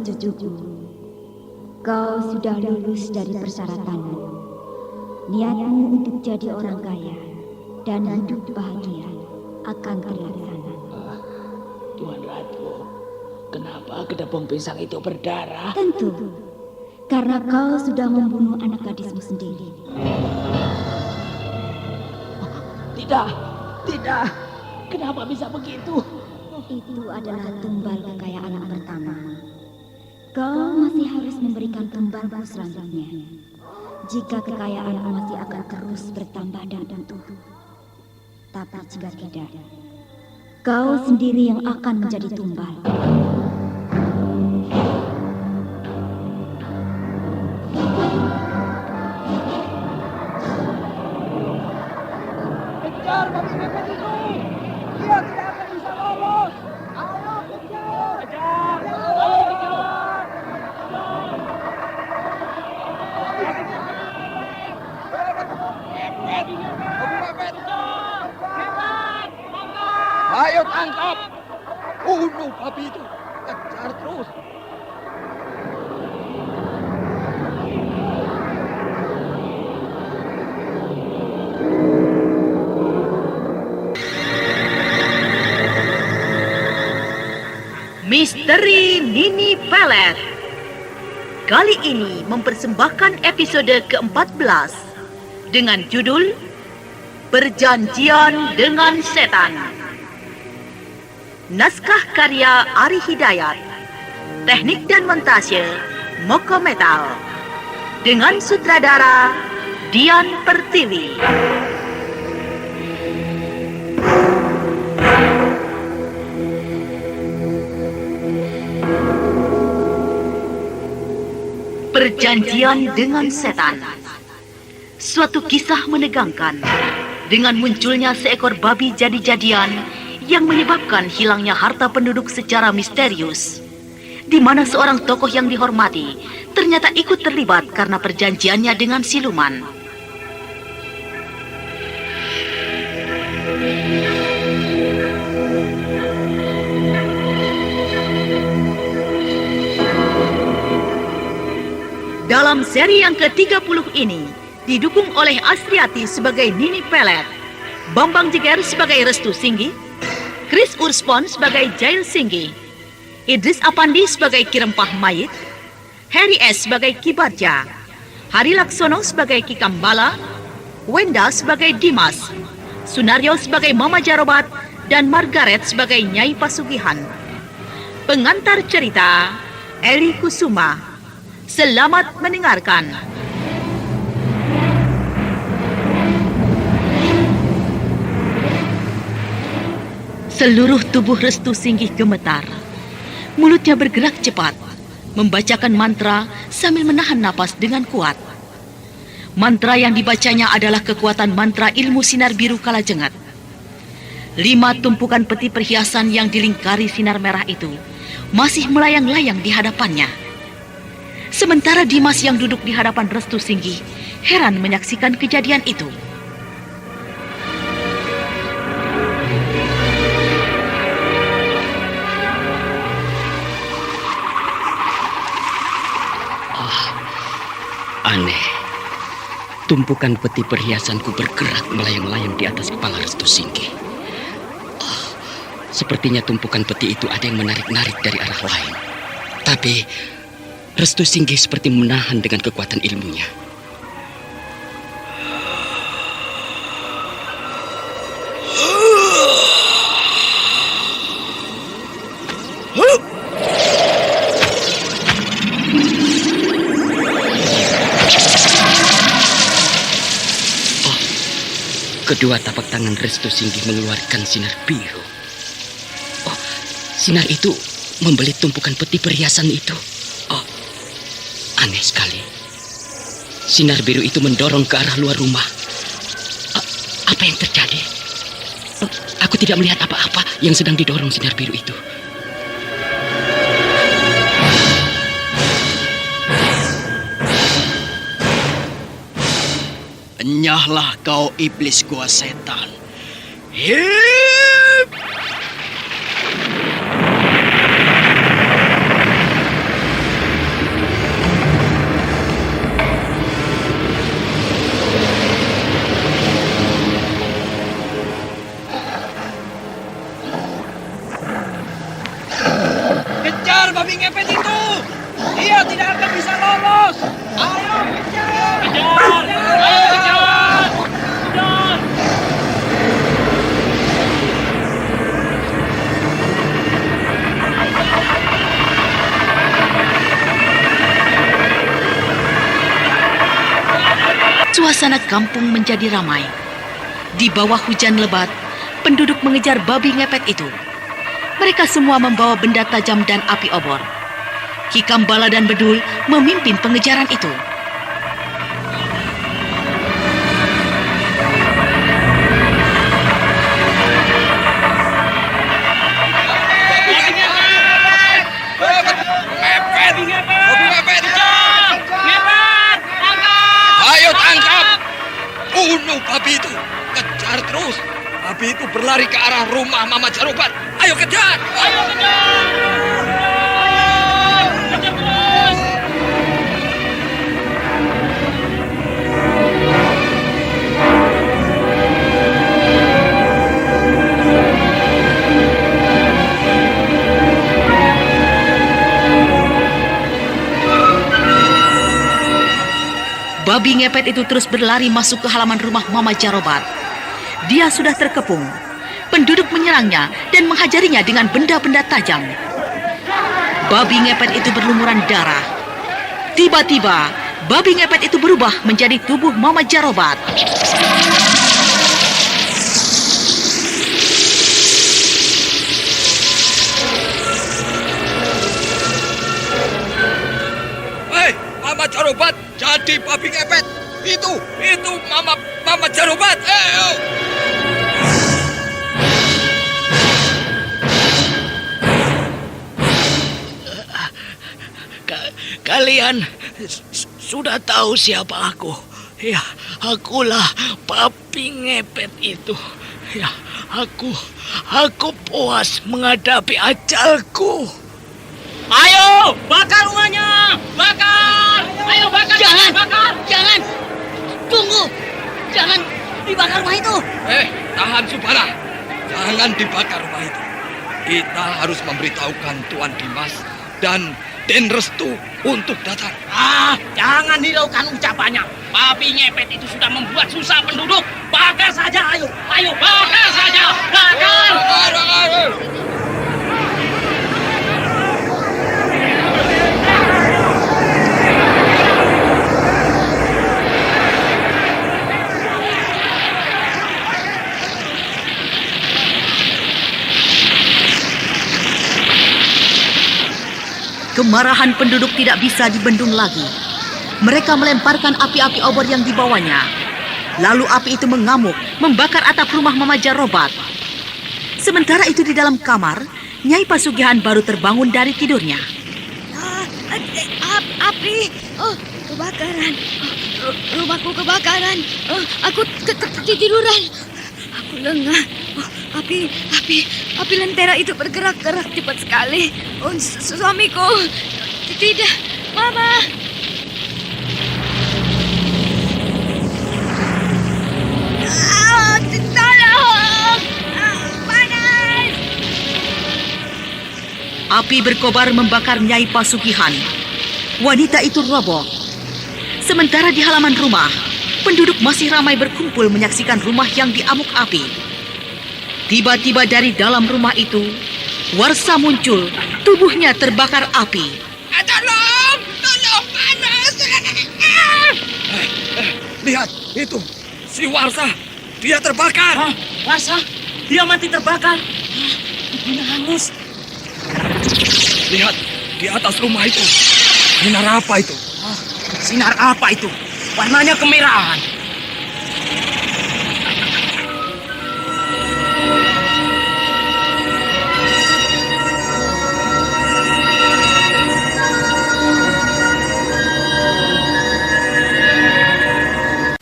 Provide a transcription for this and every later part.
cucuku. Kau sudah lulus dari persyaratanmu. Niatmu untuk jadi orang kaya dan hidup bahagia akan terlaksana. Tuan Ratu, kenapa kedapung pisang itu berdarah? Tentu, karena kau sudah membunuh anak gadismu sendiri. Tidak, tidak. Kenapa bisa begitu? Itu adalah tumbal kekayaan pertama. Kau masih harus memberikan tumbalmu selanjutnya. Jika kekayaanmu masih akan terus bertambah dan utuh. Tapi jika tidak, kau sendiri yang akan menjadi tumbal. Kejar babi ngepet itu! Dia tidak akan bisa lolos! Ayo kejar! Kejar! Ayo kejar! Ayo tangkap! Bunuh babi itu! Kejar terus! Misteri Nini Pelet kali ini mempersembahkan episode ke-14 dengan judul Perjanjian dengan Setan. Naskah karya Ari Hidayat, teknik dan montase Moko Metal, dengan sutradara Dian Pertiwi. Perjanjian dengan Setan. Suatu kisah menegangkan dengan munculnya seekor babi jadi-jadian yang menyebabkan hilangnya harta penduduk secara misterius, di mana seorang tokoh yang dihormati ternyata ikut terlibat karena perjanjiannya dengan siluman. Dalam seri yang ke-30 ini, didukung oleh Astriati sebagai Nini Pelet, Bambang Jeger sebagai Restu Singgi, Chris Urspon sebagai Jail Singgi, Idris Apandi sebagai Kirempah Mayit, Harry S sebagai Kibarja, Hari Laksono sebagai Kikambala, Wenda sebagai Dimas, Sunario sebagai Mama Jarobat, dan Margaret sebagai Nyai Pasugihan. Pengantar cerita, Eli Kusuma. Selamat mendengarkan. Seluruh tubuh Restu Singgih gemetar. Mulutnya bergerak cepat, membacakan mantra sambil menahan napas dengan kuat. Mantra yang dibacanya adalah kekuatan mantra ilmu sinar biru kalajengat. 5 tumpukan peti perhiasan yang dilingkari sinar merah itu masih melayang-layang di hadapannya. Sementara Dimas yang duduk di hadapan Restu Singgih heran menyaksikan kejadian itu. Aneh. Tumpukan peti perhiasanku bergerak melayang-layang di atas kepala Restu Singgih. Sepertinya tumpukan peti itu ada yang menarik-narik dari arah lain. Tapi Restu Singgih seperti menahan dengan kekuatan ilmunya. Kedua tapak tangan Restu Singgih mengeluarkan sinar biru. Sinar itu membelit tumpukan peti perhiasan itu. Aneh sekali. Sinar biru itu mendorong ke arah luar rumah. Apa yang terjadi? Aku tidak melihat apa-apa yang sedang didorong sinar biru itu. Enyahlah kau iblis gua setan. Hip! Suasana kampung menjadi ramai. Di bawah hujan lebat, penduduk mengejar babi ngepet itu. Mereka semua membawa benda tajam dan api obor. Ki Kambala dan Bedul memimpin pengejaran itu. Ayo tangkap! Bunuh babi itu! Kejar terus! Babi itu berlari ke arah rumah Mama Jarobat. Ayo kejar! Ayo kejar! Kejar terus! Babi ngepet itu terus berlari masuk ke halaman rumah Mama Jarobat. Dia sudah terkepung. Penduduk menyerangnya dan menghajarinya dengan benda-benda tajam. Babi ngepet itu berlumuran darah. Tiba-tiba, babi ngepet itu berubah menjadi tubuh Mama Jarobat. Hei, Mama Jarobat jadi babi ngepet. Itu Mama Jarobat. Ayo! Kalian sudah tahu siapa aku? Ya, akulah babi ngepet itu. Ya, aku puas menghadapi ajalku. Ayo, bakar rumahnya! Bakar! Ayo bakar! Jangan! Tunggu! Jangan dibakar rumah itu! Tahan Subara. Jangan dibakar rumah itu. Kita harus memberitahukan Tuan Dimas dan Den Restu untuk datang. Jangan hiraukan ucapannya. Babi ngepet itu sudah membuat susah penduduk. Bakar saja, ayo! Ayo, bakar saja! Bakar! Kemarahan penduduk tidak bisa dibendung lagi. Mereka melemparkan api-api obor yang dibawanya. Lalu api itu mengamuk, membakar atap rumah Mama Jarobat. Sementara itu di dalam kamar, Nyai Pasugihan baru terbangun dari tidurnya. Api! Kebakaran! Rumahku kebakaran! Aku ketiduran! Aku lengah! Api lentera itu bergerak-gerak cepat sekali. Suamiku! Tidak! Mama! Tolong! Panas! Api berkobar membakar Nyai Pasugihan. Wanita itu roboh. Sementara di halaman rumah, penduduk masih ramai berkumpul menyaksikan rumah yang diamuk api. Tiba-tiba dari dalam rumah itu, Warsa muncul, tubuhnya terbakar api. Tolong panas! Lihat, itu si Warsa, dia terbakar. Warsa, dia mati terbakar. Dia hangus. Lihat, di atas rumah itu, sinar apa itu? Sinar apa itu? Warnanya kemerahan.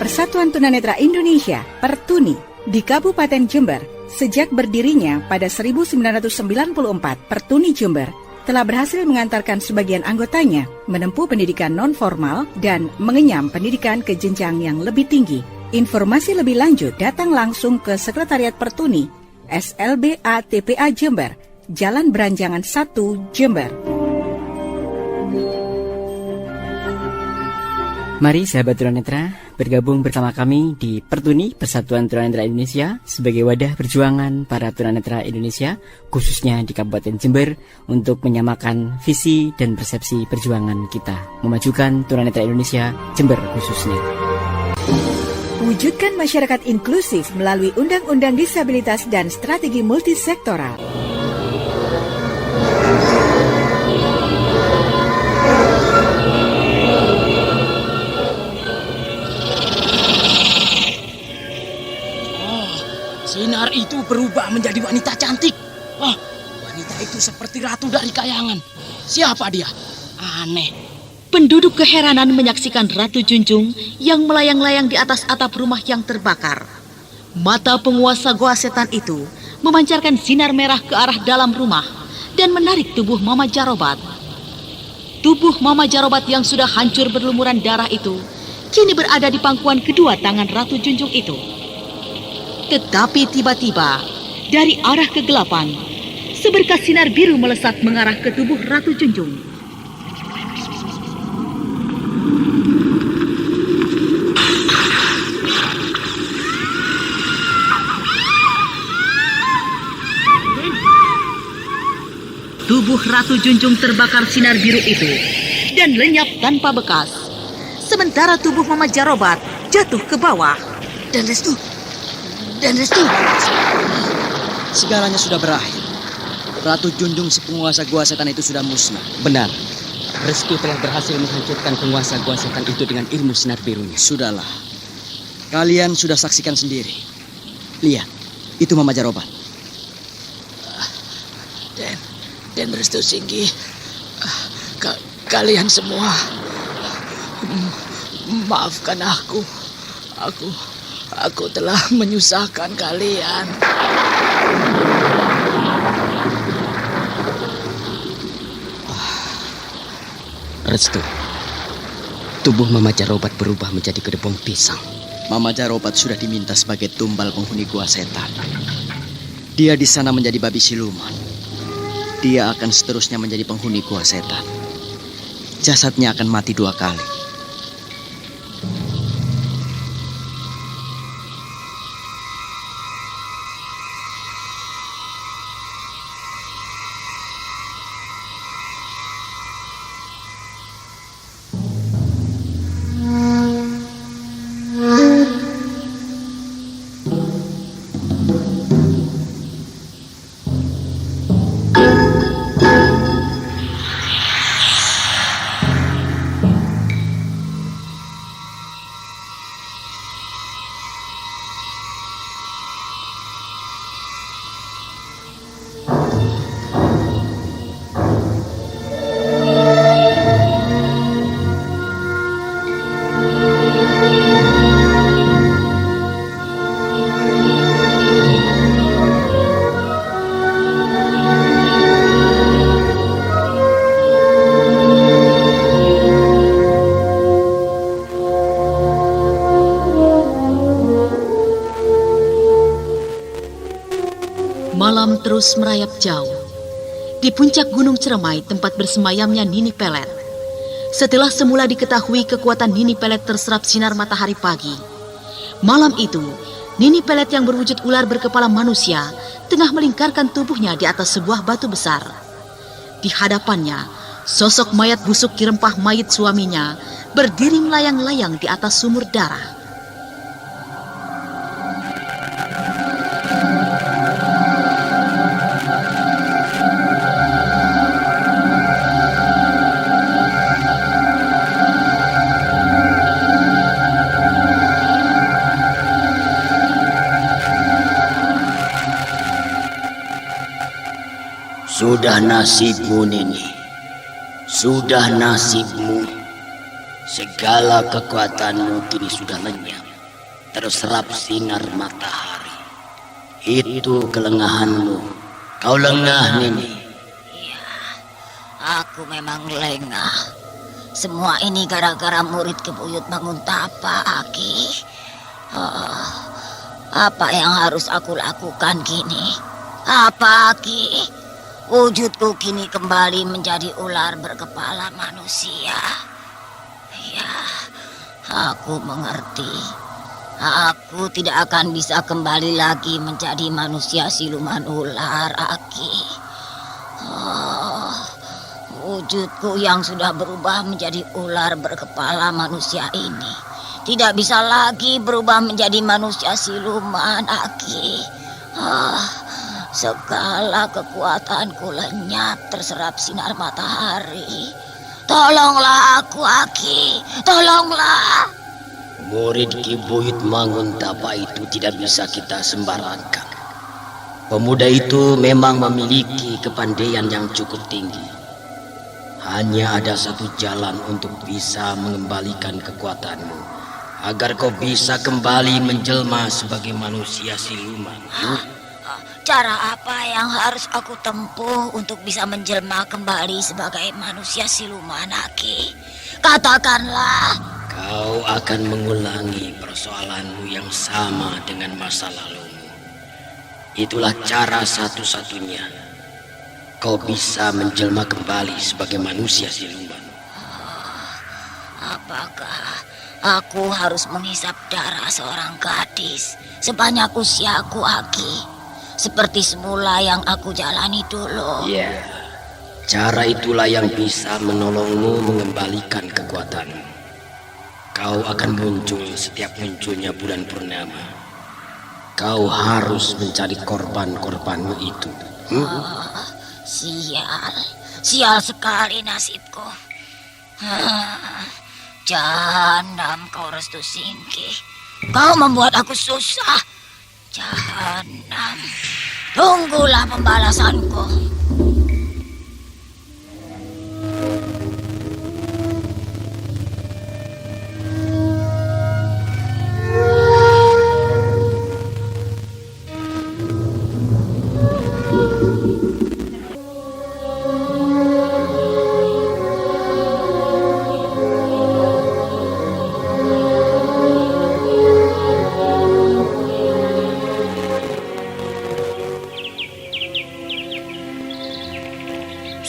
Persatuan Tunanetra Indonesia, Pertuni, di Kabupaten Jember, sejak berdirinya pada 1994, Pertuni Jember telah berhasil mengantarkan sebagian anggotanya menempuh pendidikan non-formal dan mengenyam pendidikan ke jenjang yang lebih tinggi. Informasi lebih lanjut datang langsung ke Sekretariat Pertuni, SLBA TPA Jember, Jalan Beranjangan 1, Jember. Mari sahabat tunanetra bergabung bersama kami di Pertuni Persatuan Tunanetra Indonesia sebagai wadah perjuangan para tunanetra Indonesia khususnya di Kabupaten Jember untuk menyamakan visi dan persepsi perjuangan kita memajukan tunanetra Indonesia Jember khususnya. Wujudkan masyarakat inklusif melalui Undang-Undang Disabilitas dan Strategi Multisektoral. Sinar itu berubah menjadi wanita cantik. Wah, wanita itu seperti ratu dari kayangan. Siapa dia? Aneh. Penduduk keheranan menyaksikan Ratu Junjung yang melayang-layang di atas atap rumah yang terbakar. Mata penguasa Goa Setan itu memancarkan sinar merah ke arah dalam rumah dan menarik tubuh Mama Jarobat. Tubuh Mama Jarobat yang sudah hancur berlumuran darah itu kini berada di pangkuan kedua tangan Ratu Junjung itu. Tetapi tiba-tiba dari arah kegelapan, seberkas sinar biru melesat mengarah ke tubuh Ratu Junjung. Tubuh Ratu Junjung terbakar sinar biru itu dan lenyap tanpa bekas. Sementara tubuh Mama Jarobat jatuh ke bawah. Dan Restu. Segalanya sudah berakhir. Ratu Junjung si penguasa Goa Setan itu sudah musnah. Benar. Restu telah berhasil menghancurkan penguasa Goa Setan itu dengan ilmu sinar birunya. Sudahlah. Kalian sudah saksikan sendiri. Lihat, itu Mama Jarobat. Dan Restu Singgi, kalian semua, maafkan aku. Aku telah menyusahkan kalian. Restu, tubuh Mama Jarobat berubah menjadi kedebong pisang. Mama Jarobat sudah diminta sebagai tumbal penghuni Goa Setan. Dia di sana menjadi babi siluman. Dia akan seterusnya menjadi penghuni Goa Setan. Jasadnya akan mati 2 kali. Malam terus merayap jauh. Di puncak Gunung Ceremai, tempat bersemayamnya Nini Pelet. Setelah semula diketahui kekuatan Nini Pelet terserap sinar matahari pagi, malam itu Nini Pelet yang berwujud ular berkepala manusia tengah melingkarkan tubuhnya di atas sebuah batu besar. Di hadapannya, sosok mayat busuk Ki Rempah mayit suaminya berdiri melayang-layang di atas sumur darah. Sudah nasibmu, Nini. Sudah nasibmu. Segala kekuatanmu kini sudah lenyap, terserap sinar matahari. Itu kelengahanmu. Kau lengah, Nini. Ya, aku memang lengah. Semua ini gara-gara murid kebuyut bangun tapa, Aki. Apa yang harus aku lakukan kini? Apa, Aki? Wujudku kini kembali menjadi ular berkepala manusia. Ya, aku mengerti. Aku tidak akan bisa kembali lagi menjadi manusia siluman ular, Aki. Wujudku yang sudah berubah menjadi ular berkepala manusia ini tidak bisa lagi berubah menjadi manusia siluman, Aki. Segala kekuatanku lenyap terserap sinar matahari. Tolonglah aku, Aki. Tolonglah. Murid Ki Buyut Manguntapa itu tidak bisa kita sembarangkan. Pemuda itu memang memiliki kepandaian yang cukup tinggi. Hanya ada satu jalan untuk bisa mengembalikan kekuatanmu, agar kau bisa kembali menjelma sebagai manusia siluman. Cara apa yang harus aku tempuh untuk bisa menjelma kembali sebagai manusia siluman, Aki? Katakanlah. Kau akan mengulangi persoalanmu yang sama dengan masa lalumu. Itulah cara satu-satunya kau bisa menjelma kembali sebagai manusia siluman. Apakah aku harus menghisap darah seorang gadis sebanyak usiaku, Aki? Seperti semula yang aku jalani dulu. Ya, cara itulah yang bisa menolongmu mengembalikan kekuatanmu. Kau akan muncul setiap munculnya bulan purnama. Kau harus mencari korban-korbanmu itu. Sial sekali nasibku. Jahanam kau Restu Singgi. Kau membuat aku susah. Jahanam. Tunggulah pembalasanku.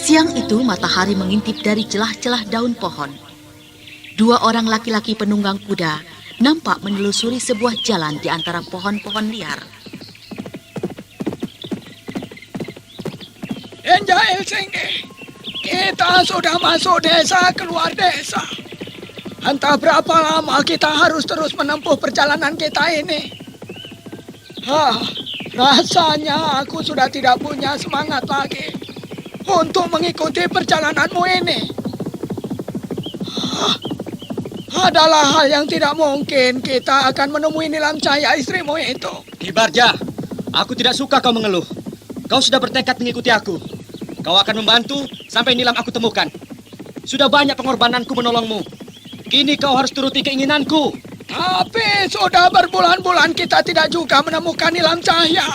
Siang itu matahari mengintip dari celah-celah daun pohon. Dua orang laki-laki penunggang kuda nampak menelusuri sebuah jalan di antara pohon-pohon liar. Jail Singgi, kita sudah masuk desa keluar desa. Entah berapa lama kita harus terus menempuh perjalanan kita ini. Rasanya aku sudah tidak punya semangat lagi untuk mengikuti perjalananmu ini. Adalah hal yang tidak mungkin kita akan menemui Nilam Cahaya istrimu itu. Ki Barja, aku tidak suka kau mengeluh. Kau sudah bertekad mengikuti aku. Kau akan membantu sampai Nilam aku temukan. Sudah banyak pengorbananku menolongmu. Kini kau harus turuti keinginanku. Tapi sudah berbulan-bulan kita tidak juga menemukan Nilam Cahaya.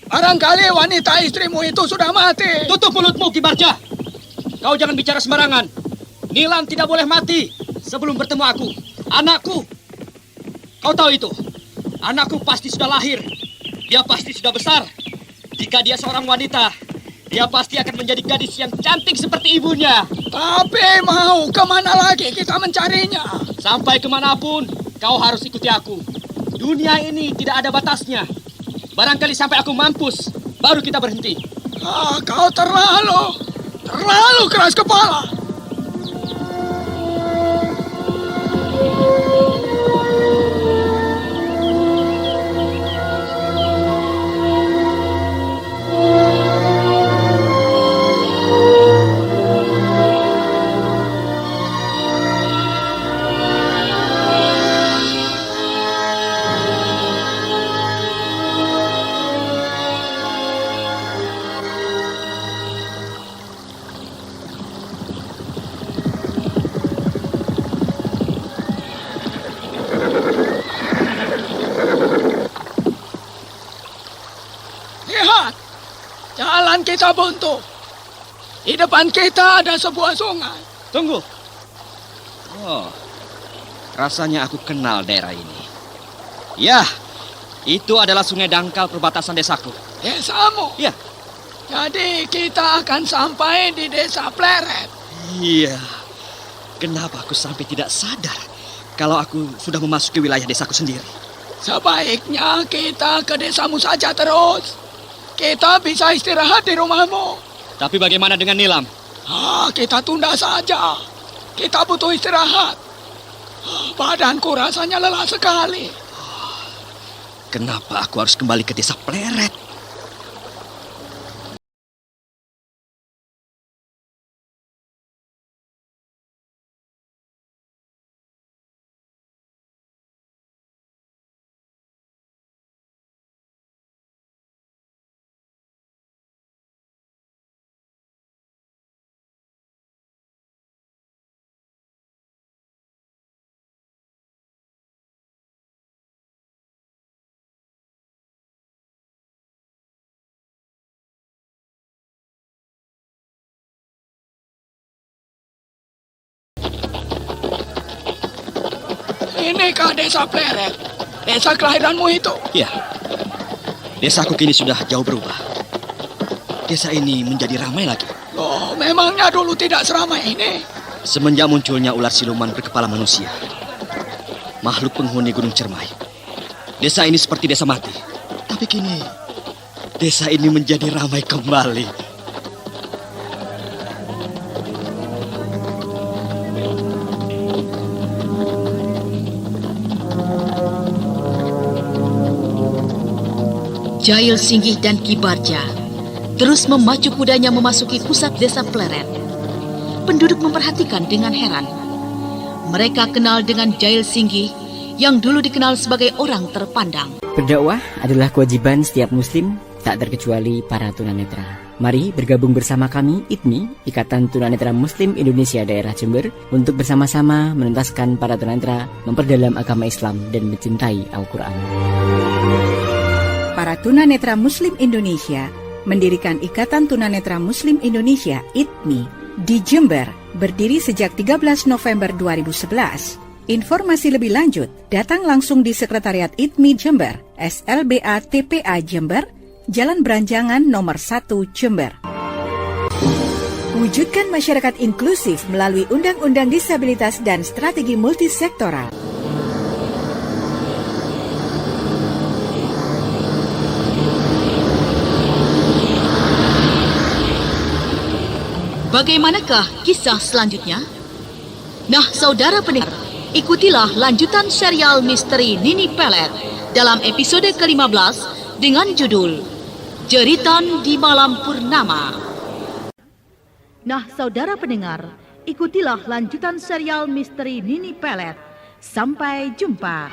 Barangkali wanita istrimu itu sudah mati. Tutup mulutmu, Ki Barja. Kau jangan bicara sembarangan. Nilam tidak boleh mati sebelum bertemu aku, anakku. Kau tahu itu. Anakku pasti sudah lahir. Dia pasti sudah besar. Jika dia seorang wanita, dia pasti akan menjadi gadis yang cantik seperti ibunya. Tapi mau kemana lagi kita mencarinya? Sampai kemanapun, kau harus ikuti aku. Dunia ini tidak ada batasnya. Barangkali sampai aku mampus, baru kita berhenti. Kau terlalu keras kepala. Kita buntu. Di depan kita ada sebuah sungai. Tunggu. Oh, rasanya aku kenal daerah ini. Ya, itu adalah sungai dangkal perbatasan desaku. Desamu? Ya. Jadi kita akan sampai di desa Pleret. Iya. Kenapa aku sampai tidak sadar kalau aku sudah memasuki wilayah desaku sendiri? Sebaiknya kita ke desamu saja terus. Kita bisa istirahat di rumahmu. Tapi bagaimana dengan Nilam? Kita tunda saja. Kita butuh istirahat. Badanku rasanya lelah sekali. Kenapa aku harus kembali ke desa Pleret? Inikah desa Pleret? Desa kelahiranmu itu? Ya, desaku kini sudah jauh berubah. Desa ini menjadi ramai lagi. Oh, memangnya dulu tidak seramai ini? Semenjak munculnya ular siluman berkepala manusia, makhluk penghuni Gunung Cermai, desa ini seperti desa mati. Tapi kini, desa ini menjadi ramai kembali. Jail Singgih dan Ki Barja terus memacu kudanya memasuki pusat desa Pleret. Penduduk memperhatikan dengan heran. Mereka kenal dengan Jail Singgih yang dulu dikenal sebagai orang terpandang. Berdakwah adalah kewajiban setiap muslim, tak terkecuali para tunanetra. Mari bergabung bersama kami, ITMI, Ikatan Tunanetra Muslim Indonesia Daerah Jember, untuk bersama-sama menuntaskan para tunanetra memperdalam agama Islam dan mencintai Al-Quran. Para tunanetra Muslim Indonesia mendirikan Ikatan Tunanetra Muslim Indonesia (ITMI) di Jember, berdiri sejak 13 November 2011. Informasi lebih lanjut, datang langsung di Sekretariat ITMI Jember, SLBA TPA Jember, Jalan Beranjangan nomor 1 Jember. Wujudkan masyarakat inklusif melalui Undang-Undang Disabilitas dan Strategi Multisektoral. Bagaimanakah kisah selanjutnya? Nah, saudara pendengar, ikutilah lanjutan serial misteri Nini Pelet dalam episode ke-15 dengan judul Jeritan di Malam Purnama. Nah, saudara pendengar, ikutilah lanjutan serial misteri Nini Pelet. Sampai jumpa.